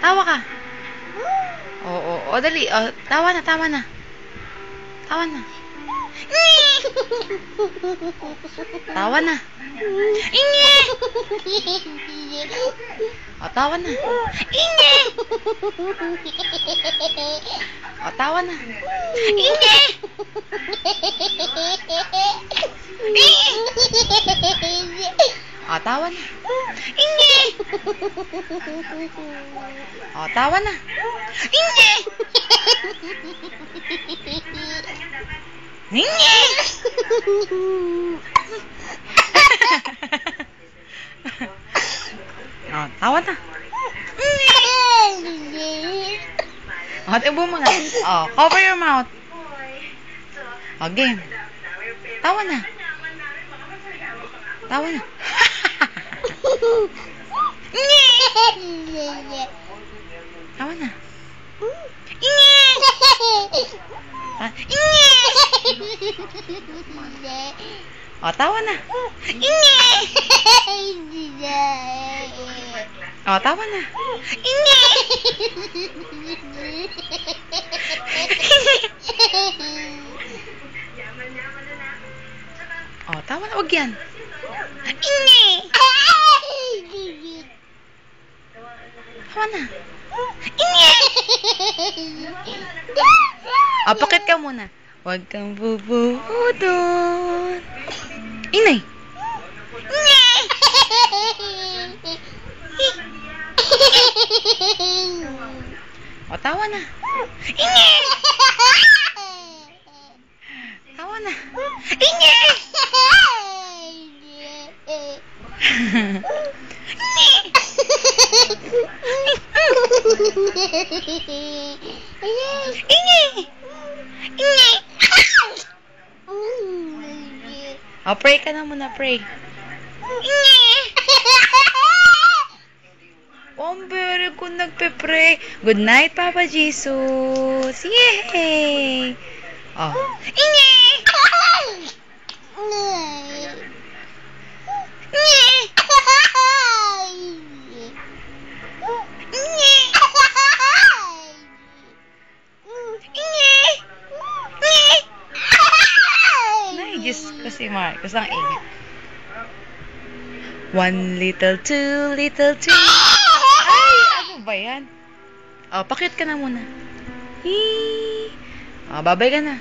Tawa ka. Oo, dali. Tawa na, tawa na. Tawa na. Tawa na. Inge! Tawa na. Inge! Tawa na. Inge! Tawa na. Inge! Tawa na. Inge! Inge! Tawa na. Tibo mo na. Cover your mouth. Game. Tawa na. Tawa na. Tawa na. Tawa na. Tawa na. Tawa na. Huwag yan. Tawa na. Pakit ka muna. Huwag kang bubudon. Inay. Tawa na. Tawa na. Pray ka na muna, pray. Ang very good nagpe-pray. Good night, Papa Jesus. Yay! Diyos ko si Marcos ang ingay. 1 little, 2 little, 2. Ay, ano ba yan? Pakit ka na muna. Babay ka na.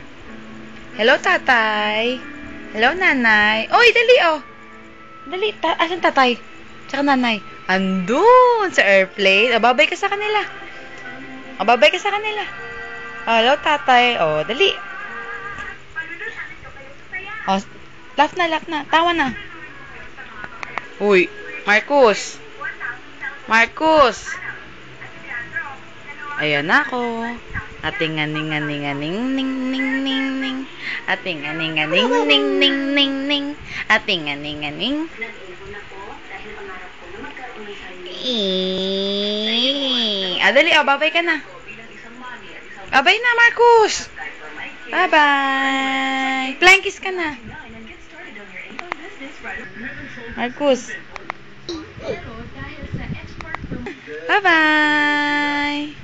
Hello, tatay. Hello, nanay. Oy, dali, Dali, asan tatay? Tsaka nanay. Andun, sa airplane. Babay ka sa kanila. Babay ka sa kanila. Hello, tatay. Dali. Laugh na. Tawa na. Uy, Marcos. Ayan ako. Ating aning ning ning. Ating aning ning. Ating aning. Dali, babay ka na. Babay na, Marcos. Bye-bye. Flying kiss ka na. Marcos. Bye-bye.